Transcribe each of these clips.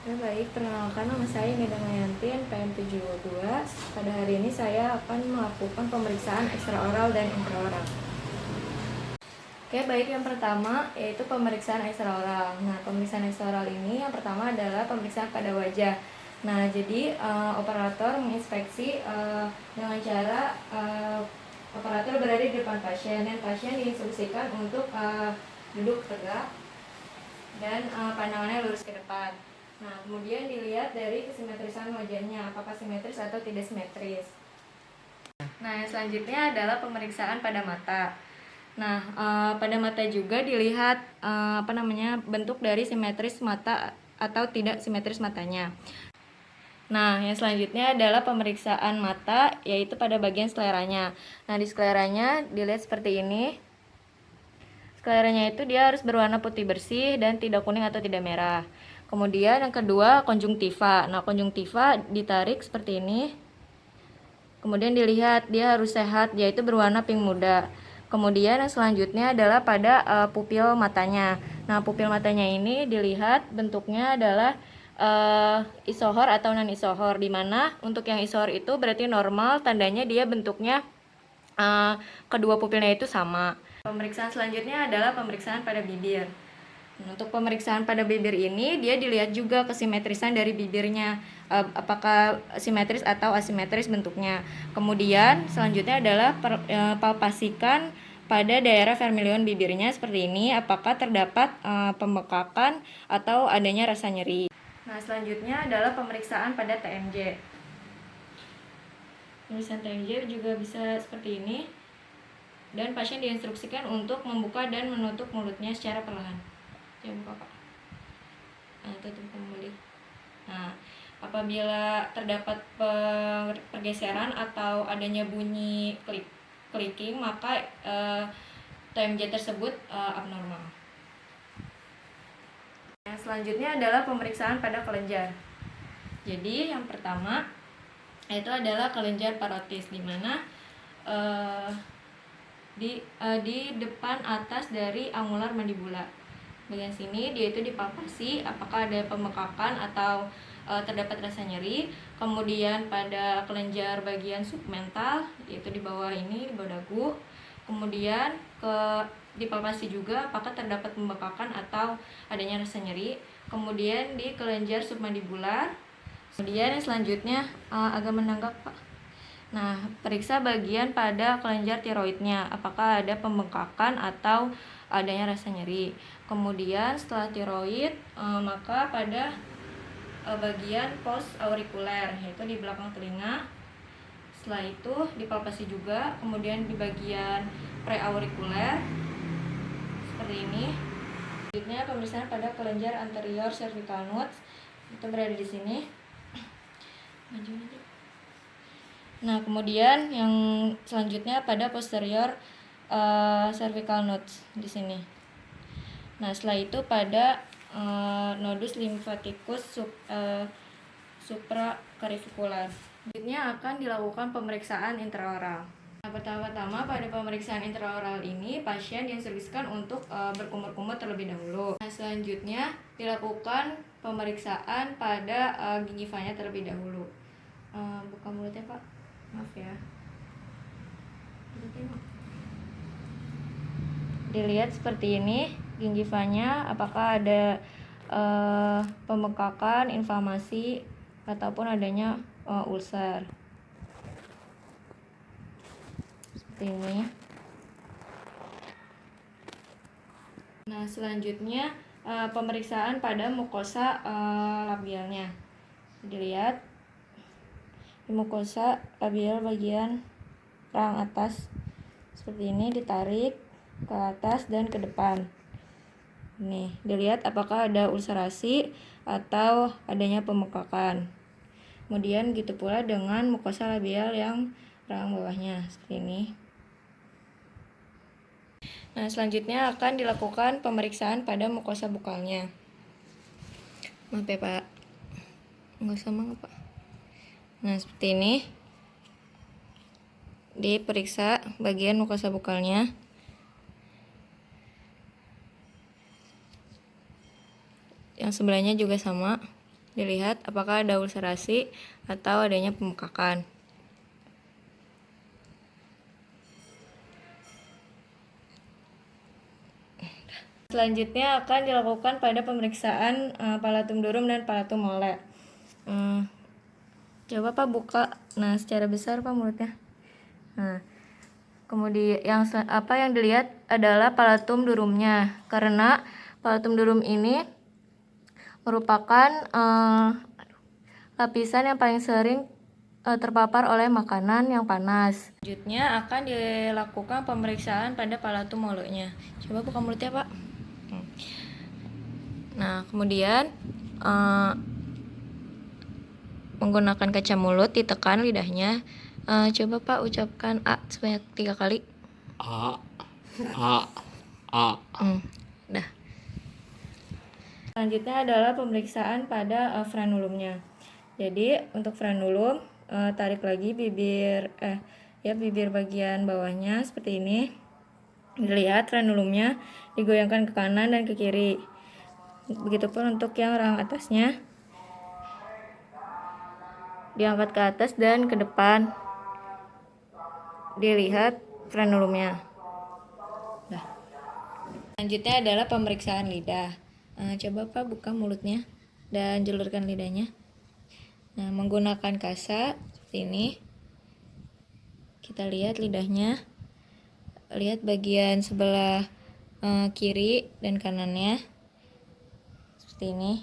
Ya, baik, perkenalkan nama saya Nida Mayantin, PM72. Pada hari ini saya akan melakukan pemeriksaan ekstraoral dan intraoral. Oke, baik, yang pertama yaitu pemeriksaan ekstraoral. Nah, pemeriksaan ekstraoral ini yang pertama adalah pemeriksaan pada wajah. Nah, jadi operator menginspeksi dengan cara operator berada di depan pasien dan pasien diinstruksikan untuk duduk tegak dan pandangannya lurus ke depan. Nah, kemudian dilihat dari kesimetrisan wajahnya, apakah simetris atau tidak simetris. Nah, yang selanjutnya adalah pemeriksaan pada mata. Nah, pada mata juga dilihat bentuk dari simetris mata atau tidak simetris matanya. Nah, yang selanjutnya adalah pemeriksaan mata, yaitu pada bagian skleranya. Nah, di skleranya dilihat seperti ini. Skleranya itu dia harus berwarna putih bersih dan tidak kuning atau tidak merah. Kemudian yang kedua, konjungtiva. Nah, konjungtiva ditarik seperti ini. Kemudian dilihat dia harus sehat, yaitu berwarna pink muda. Kemudian yang selanjutnya adalah pada pupil matanya. Nah, pupil matanya ini dilihat bentuknya adalah isohor atau non isohor, di mana untuk yang isohor itu berarti normal, tandanya dia bentuknya kedua pupilnya itu sama. Pemeriksaan selanjutnya adalah pemeriksaan pada bibir. Untuk pemeriksaan pada bibir ini, dia dilihat juga kesimetrisan dari bibirnya, apakah simetris atau asimetris bentuknya. Kemudian selanjutnya adalah palpasikan pada daerah vermilion bibirnya seperti ini, apakah terdapat pembekakan atau adanya rasa nyeri. Nah, selanjutnya adalah pemeriksaan pada TMJ. Pemeriksaan TMJ juga bisa seperti ini, dan pasien diinstruksikan untuk membuka dan menutup mulutnya secara perlahan. Ya, buka, Pak. Nah, tutup kembali. Nah, apabila terdapat pergeseran atau adanya bunyi clicking, maka TMJ tersebut abnormal. Yang selanjutnya adalah pemeriksaan pada kelenjar. Jadi yang pertama itu adalah kelenjar parotis, di mana di depan atas dari angular mandibula. Bagian sini dia itu dipalpasi apakah ada pembekakan atau terdapat rasa nyeri. Kemudian pada kelenjar bagian submental, yaitu di bawah ini, di bawah dagu. Kemudian dipalpasi juga apakah terdapat pembekakan atau adanya rasa nyeri. Kemudian di kelenjar submandibular. Kemudian yang selanjutnya agak menanggak, Pak. Nah, periksa bagian pada kelenjar tiroidnya, apakah ada pembengkakan atau adanya rasa nyeri. Kemudian setelah tiroid, maka pada bagian post aurikuler, yaitu di belakang telinga. Setelah itu dipalpasi juga, kemudian di bagian preaurikuler seperti ini. Selanjutnya pemeriksaan pada kelenjar anterior cervical nodes, itu berada di sini. Maju aja. Nah, kemudian yang selanjutnya pada posterior cervical nodes di sini. Nah, setelah itu pada nodus lymphaticus supracervicular. Selanjutnya akan dilakukan pemeriksaan intraoral. Nah, pertama-tama pada pemeriksaan intraoral ini pasien diinstruksikan untuk berkumur-kumur terlebih dahulu. Nah, selanjutnya dilakukan pemeriksaan pada gingivanya terlebih dahulu. Buka mulutnya, Pak. Maaf ya. Dilihat seperti ini gingivanya, apakah ada pembengkakan, inflamasi ataupun adanya ulcer. Seperti ini. Nah, selanjutnya pemeriksaan pada mukosa labialnya. Dilihat di mukosa labial bagian rahang atas seperti ini, ditarik ke atas dan ke depan. Nih, dilihat apakah ada ulcerasi atau adanya pembengkakan. Kemudian gitu pula dengan mukosa labial yang rahang bawahnya seperti ini. Nah, selanjutnya akan dilakukan pemeriksaan pada mukosa bukalnya. Maaf ya, Pak. Nggak sama nggak, Pak? Nah, seperti ini. Diperiksa bagian mukosa bukalnya. Yang sebelahnya juga sama, dilihat apakah ada ulcerasi atau adanya pembengkakan. Selanjutnya akan dilakukan pada pemeriksaan palatum durum dan palatum mole. Coba Pak buka, nah secara besar Pak mulutnya. Nah, kemudian yang dilihat adalah palatum durumnya, karena palatum durum ini merupakan lapisan yang paling sering terpapar oleh makanan yang panas. Selanjutnya akan dilakukan pemeriksaan pada palatum molenya. Coba buka mulutnya Pak. Nah, kemudian menggunakan kaca mulut ditekan lidahnya. Coba Pak ucapkan A sebanyak 3 kali. A, A, A. Dah. Selanjutnya adalah pemeriksaan pada frenulumnya. Jadi untuk frenulum, tarik lagi bibir bagian bawahnya seperti ini. Dilihat frenulumnya digoyangkan ke kanan dan ke kiri. Begitupun untuk yang rahang atasnya, diangkat ke atas dan ke depan. Dilihat frenulumnya. Nah, selanjutnya adalah pemeriksaan lidah. Coba Pak buka mulutnya dan julurkan lidahnya. Nah, menggunakan kasa seperti ini, kita lihat lidahnya. Lihat bagian sebelah kiri dan kanannya seperti ini.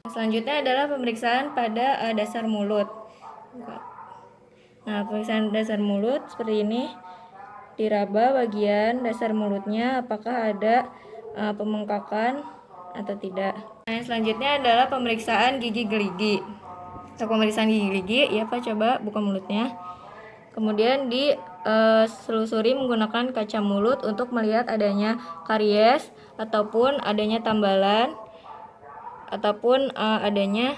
Selanjutnya adalah pemeriksaan pada dasar mulut. Nah, pemeriksaan dasar mulut seperti ini. Diraba bagian dasar mulutnya apakah ada pembengkakan atau tidak. Nah, yang selanjutnya adalah pemeriksaan gigi gerigi. Untuk pemeriksaan gigi gerigi, ya Pak coba buka mulutnya. Kemudian diselusuri menggunakan kaca mulut untuk melihat adanya karies ataupun adanya tambalan ataupun adanya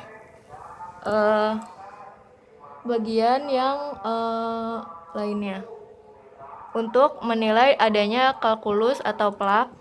bagian yang lainnya. Untuk menilai adanya kalkulus atau plak